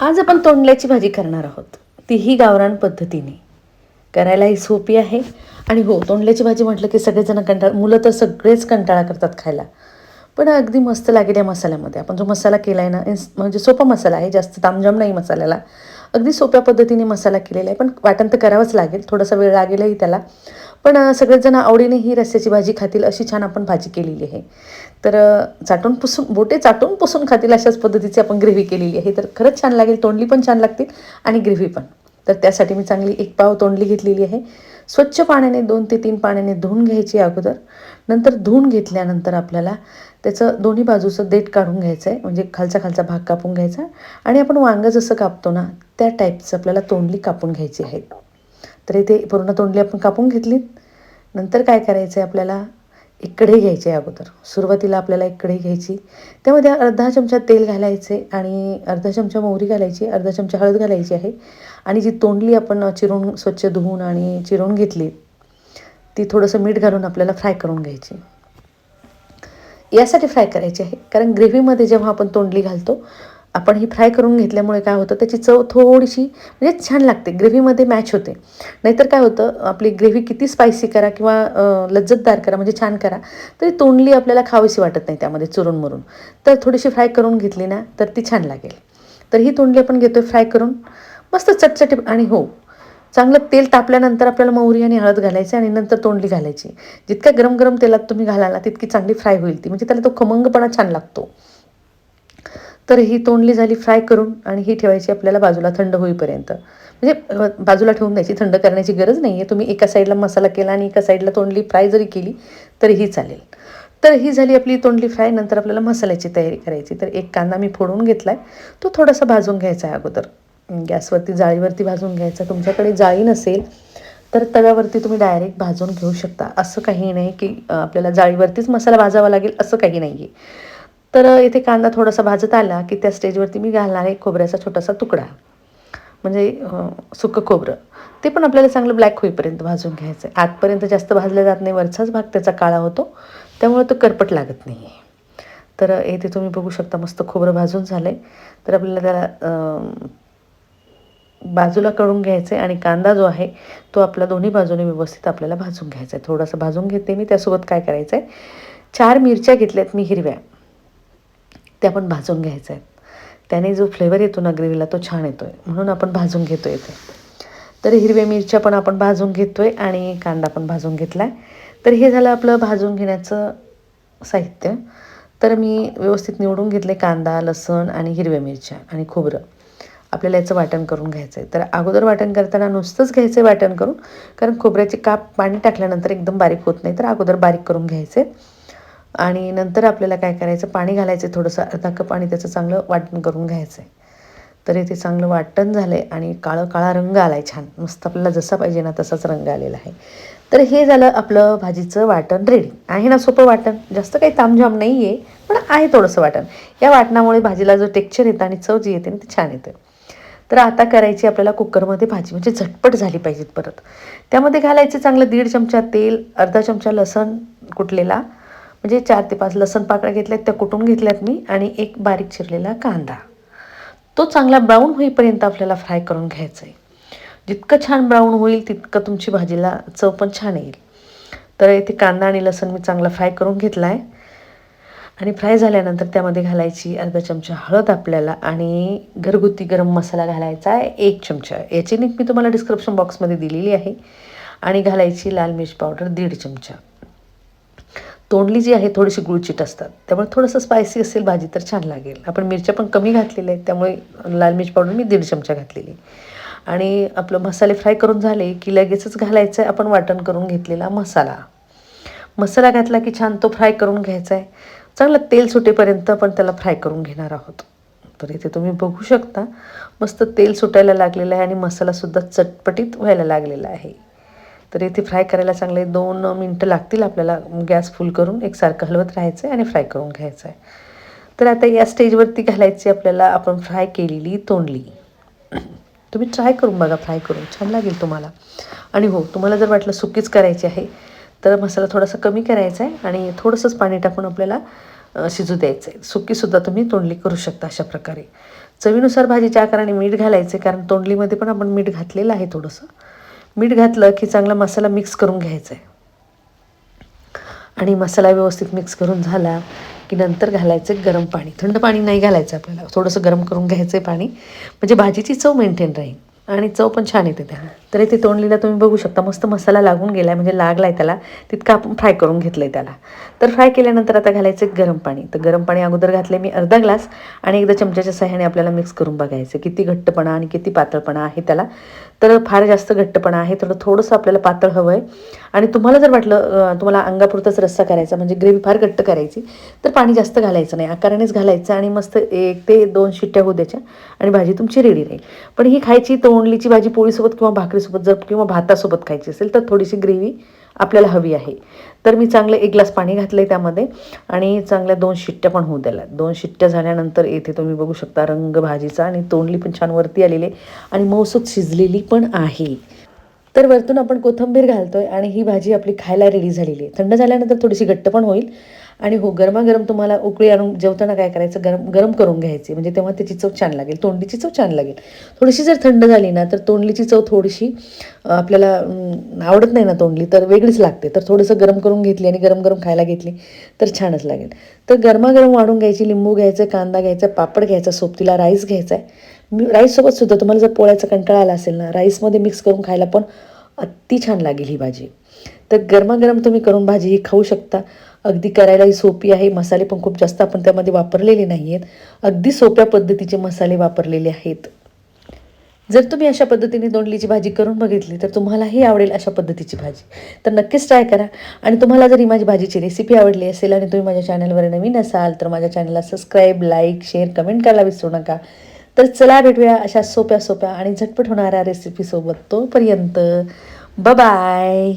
आज आपण तोंडल्याची भाजी करणार आहोत, तीही गावरान पद्धतीने. करायलाही सोपी आहे. आणि हो, तोंडल्याची भाजी म्हटलं की सगळेजण मुलं तर सगळेच कंटाळा करतात खायला. पण अगदी मस्त लागेल या मसाल्यामध्ये. आपण जो मसाला केला आहे ना, म्हणजे सोपा मसाला आहे, जास्त तामझाम नाही मसाल्याला. अगदी सोप्या पद्धतीने मसाला केलेला आहे, पण वाटण तर करावंच लागेल, थोडासा वेळ लागेलही त्याला. पण सगळेच जण आवडीने ही रस्स्याची भाजी खातील अशी छान आपण भाजी केलेली आहे. तर चाटून पुसून बोटे चाटून पुसून खातील अशाच पद्धतीची आपण ग्रेव्ही केलेली आहे. तर खरंच छान लागेल, तोंडली पण छान लागतील आणि ग्रेव्ही पण. तर त्यासाठी मी चांगली 1 पाव तोंडली घेतलेली आहे. स्वच्छ पाण्याने 2 ते 3 पाण्याने धुवून घ्यायची अगोदर. नंतर धुवून घेतल्यानंतर आपल्याला त्याचं दोन्ही बाजूचं देठ काढून घ्यायचं आहे, म्हणजे खालचा भाग कापून घ्यायचा. आणि आपण वांगं जसं कापतो ना, त्या टाईपचं आपल्याला तोंडली कापून घ्यायची आहे. तर इथे पूर्ण तोंडली आपण कापून घेतली. नंतर काय करायचं आहे आपल्याला, एक कढई घ्यायची आहे अगोदर. सुरुवातीला आपल्याला एक कढई घ्यायची, त्यामध्ये अर्धा चमचा तेल घालायचे आणि अर्धा चमचा मोहरी घालायची, अर्धा चमचा हळद घालायची आहे. आणि जी तोंडली आपण चिरून स्वच्छ धुवून आणि चिरून घेतली, ती थोडंसं मीठ घालून आपल्याला फ्राय करून घ्यायची. यासाठी फ्राय करायची आहे कारण ग्रेव्हीमध्ये जेव्हा आपण तोंडली घालतो, आपण ही फ्राय करून घेतल्यामुळे काय होतं, त्याची चव थोडीशी म्हणजे छान लागते, ग्रेव्हीमध्ये मॅच होते. नाहीतर काय होतं, आपली ग्रेव्ही किती स्पायसी करा किंवा लज्जतदार करा, म्हणजे छान करा, तरी तोंडली आपल्याला खावीशी वाटत नाही त्यामध्ये चुरून मुरून. तर थोडीशी फ्राय करून घेतली ना, तर ती छान लागेल. तर ही तोंडली आपण घेतो आहे फ्राय करून, मस्त चटचटी. आणि हो, चांगलं तेल तापल्यानंतर आपल्याला मोहरी आणि हळद घालायची आणि नंतर तोंडली घालायची. जितक्या गरम गरम तेलात तुम्ही घालाल ना, तितकी चांगली फ्राय होईल ती, म्हणजे त्याला तो खमंगपणा छान लागतो. तर ही तोंडली झाली फ्राय करून आणि ही ठेवायची आपल्याला बाजूला थंड होईपर्यंत. म्हणजे बाजूला ठेवून द्यायची, थंड करण्याची गरज नाही आहे. तुम्ही एका साईडला मसाला केला आणि एका साईडला तोंडली फ्राय जरी केली तरीही चालेल. तर ही झाली आपली तोंडली फ्राय. नंतर आपल्याला मसाल्याची तयारी करायची. तर एक कांदा मी फोडून घेतला आहे, तो थोडासा भाजून घ्यायचा आहे अगोदर. गॅसवरती जाळीवरती भाजून घ्यायचा. तुमच्याकडे जाळी नसेल तर तव्यावरती तुम्ही डायरेक्ट भाजून घेऊ शकता. असं काही नाही की आपल्याला जाळीवरतीच मसाला भाजावा लागेल, असं काही नाही आहे. तर इथे कांदा थोडासा भाजत आला की त्या स्टेजवरती मी घालणार आहे खोबऱ्याचा छोटासा तुकडा, म्हणजे सुकं खोबरं. ते पण आपल्याला चांगलं ब्लॅक होईपर्यंत भाजून घ्यायचं आहे. आतपर्यंत जास्त भाजलं जात नाही, वरचाच भाग त्याचा काळा होतो, त्यामुळे तो करपट लागत नाही आहे. तर इथे तुम्ही बघू शकता मस्त खोबरं भाजून झालं आहे. तर आपल्याला त्याला बाजूला काढून घ्यायचं आहे आणि कांदा जो आहे तो आपला दोन्ही बाजूने व्यवस्थित आपल्याला भाजून घ्यायचा आहे. थोडासा भाजून घेते मी. त्यासोबत काय करायचं आहे, 4 मिरच्या घेतल्यात मी हिरव्या, त्या पण भाजून घ्यायच्या आहेत. त्याने जो फ्लेवर येतो ना ग्रेव्हीला, तो छान येतो आहे, म्हणून आपण भाजून घेतो आहे इथे. तर हिरव्या मिरच्या पण आपण भाजून घेतो आहे आणि कांदा पण भाजून घेतला आहे. तर हे झालं आपलं भाजून घेण्याचं साहित्य. तर मी व्यवस्थित निवडून घेतले कांदा, लसूण आणि हिरव्या मिरच्या आणि खोबरं. आपल्याला याचं वाटण करून घ्यायचं आहे. तर अगोदर वाटण करताना नुसतंच घ्यायचं आहे वाटण करून, कारण खोबऱ्याचे काप पाणी टाकल्यानंतर एकदम बारीक होत नाही, तर अगोदर बारीक करून घ्यायचे. आणि नंतर आपल्याला काय करायचं, पाणी घालायचं थोडंसं, अर्धा कप, आणि त्याचं चांगलं वाटण करून घ्यायचं आहे. तर इथे चांगलं वाटण झालं आहे आणि काळा रंग आला आहे छान, मस्त आपल्याला जसा पाहिजे ना तसाच रंग आलेला आहे. तर हे झालं आपलं भाजीचं वाटण रेडी आहे ना. सोपं वाटण, जास्त काही तामझाम नाही आहे, पण आहे थोडंसं वाटण. या वाटणामुळे भाजीला जो टेक्स्चर येतं आणि चव जी येते ना, ती छान येते. तर आता करायची आपल्याला कुकरमध्ये भाजी, म्हणजे झटपट झाली पाहिजेत परत. त्यामध्ये घालायचे चांगलं 1.5 चमचा तेल, अर्धा चमचा लसण कुटलेला, म्हणजे 4 ते 5 लसण पाकळ्या घेतल्यात, त्या कुटून घेतल्यात मी, आणि एक बारीक चिरलेला कांदा. तो चांगला ब्राऊन होईपर्यंत आपल्याला फ्राय करून घ्यायचा आहे. जितकं छान ब्राऊन होईल तितकं तुमची भाजीला चव पण छान येईल. तर इथे कांदा आणि लसूण मी चांगला फ्राय करून घेतला आहे. आणि फ्राय झाल्यानंतर त्यामध्ये घालायची अर्धा चमचा हळद आपल्याला, आणि घरगुती गरम मसाला घालायचा आहे 1 चमचा. याची लिंक मी तुम्हाला डिस्क्रिप्शन बॉक्समध्ये दिलेली आहे. आणि घालायची लाल मिर्च पावडर 1.5 चमचा. तोंडली जी आहे थोडीशी गुळचिट असतात, त्यामुळे थोडंसं स्पायसी असेल भाजी तर छान लागेल. आपण मिरच्या पण कमी घातलेल्या आहेत, त्यामुळे लाल मिर्च पावडर मी 1.5 चमचा घातलेली. आणि आपलं मसाले फ्राय करून झाले की लगेचच घालायचं आहे आपण वाटण करून घेतलेला मसाला. मसाला घातला की छान तो फ्राय करून घ्यायचा आहे. चांगलं तेल सुटेपर्यंत आपण त्याला फ्राय करून घेणार आहोत. तर इथे तुम्ही बघू शकता मस्त तेल सुटायला लागलेलं आहे आणि मसालासुद्धा चटपटीत व्हायला लागलेला आहे. तर इथे फ्राय करायला चांगले 2 मिनटं लागतील आपल्याला. गॅस फुल करून एकसारखं हलवत राहायचं आहे आणि फ्राय करून घ्यायचं आहे. तर आता या स्टेजवरती घालायची आपल्याला आपण फ्राय केलेली तोंडली. तुम्ही ट्राय करून बघा, फ्राय करून छान लागेल तुम्हाला. आणि हो, तुम्हाला जर वाटलं सुकीच करायची आहे तर मसाला थोडासा कमी करायचा आहे आणि थोडंसंच पाणी टाकून आपल्याला शिजू द्यायचं आहे. सुकीसुद्धा तुम्ही तोंडली करू शकता अशा प्रकारे. चवीनुसार भाजीच्या आकाराने मीठ घालायचे, कारण तोंडलीमध्ये पण आपण मीठ घातलेलं आहे. थोडंसं मीठ घातलं की चांगला मसाला मिक्स करून घ्यायचा आहे आणि मसाला व्यवस्थित मिक्स करून झाला की नंतर घालायचं गरम पाणी. थंड पाणी नाही घालायचं आपल्याला, थोडंसं गरम करून घ्यायचं आहे पाणी, म्हणजे भाजीची चव मेंटेन राहील आणि चव पण छान येते त्याला. तर इथे तोंडलीला तुम्ही बघू शकता मस्त मसाला लागून गेला आहे, म्हणजे लागला आहे त्याला, तितकं आपण फ्राय करून घेतलं आहे त्याला. तर फ्राय केल्यानंतर आता घालायचं गरम पाणी. तर गरम पाणी अगोदर घातले मी अर्धा ग्लास आणि एकदा चमच्याच्या सहाय्याने आपल्याला मिक्स करून बघायचं किती घट्टपणा आणि किती पातळपणा आहे त्याला. तर फार जास्त घट्टपणा आहे, थोडंसं आपल्याला पातळ हवं आहे. आणि तुम्हाला जर वाटलं तुम्हाला अंगापुरताच रस्सा करायचा, म्हणजे ग्रेव्ही फार घट्ट करायची, तर पाणी जास्त घालायचं नाही, आकारानेच घालायचं आणि मस्त 1 ते 2 शिट्ट्या होऊ द्यायच्या आणि भाजी तुमची रेडी राहील. पण ही खायची तोंडलीची भाजी पोळीसोबत किंवा भाकरीसोबत जर किंवा भातासोबत खायची असेल तर थोडीशी ग्रेव्ही आपल्याला हवी आहे. तर मी चांगलं 1 ग्लास पाणी घातलं आहे त्यामध्ये आणि चांगल्या 2 शिट्ट्या पण होऊ द्याला. 2 शिट्ट्या झाल्यानंतर इथे तुम्ही बघू शकता रंग भाजीचा आणि तोंडली पण छान वरती आलेली आणि मऊसूत शिजलेली पण आहे. तर वरतून आपण कोथिंबीर घालतोय आणि ही भाजी आपली खायला रेडी झालेली आहे. थंड झाल्यानंतर थोडीशी घट्ट पण होईल आणि हो, गरमागरम तुम्हाला उकळी आणून जेवताना काय करायचं, गरम गरम करून घ्यायची, म्हणजे तेव्हा त्याची चव छान लागेल, तोंडलीची चव छान लागेल. थोडीशी जर थंड झाली ना तर तोंडलीची चव थोडीशी आपल्याला आवडत नाही ना तोंडली, तर वेगळीच लागते. तर थोडंसं गरम करून घेतली आणि गरम गरम खायला घेतली तर छानच लागेल. तर गरमागरम वाढून घ्यायची, लिंबू घ्यायचं, कांदा घ्यायचा, पापड घ्यायचा, सोबतीला राईस घ्यायचा आहे. राईससोबत सुद्धा तुम्हाला जर पोळ्याचा कंटाळा आला असेल ना, राईसमध्ये मिक्स करून खायला पण अति छान लागेल ही भाजी. तर गरमागरम तुम्ही करून भाजी ही खाऊ शकता. अगदी करायलाही सोपी आहे, मसाले पण खूप जास्त आपण त्यामध्ये वापरलेले नाही आहेत, अगदी सोप्या पद्धतीचे मसाले वापरलेले आहेत. जर तुम्ही अशा पद्धतीने तोंडलीची भाजी करून बघितली तर तुम्हालाही आवडेल अशा पद्धतीची भाजी. तर नक्कीच ट्राय करा. आणि तुम्हाला जर ही माझी भाजीची रेसिपी आवडली असेल आणि तुम्ही माझ्या चॅनलवर नवीन असाल तर माझ्या चॅनलला सबस्क्राईब, लाईक, शेअर, कमेंट करायला विसरू नका. तर चला भेटूया अशा सोप्या सोप्या आणि झटपट होणाऱ्या रेसिपीसोबत. तोपर्यंत बाय.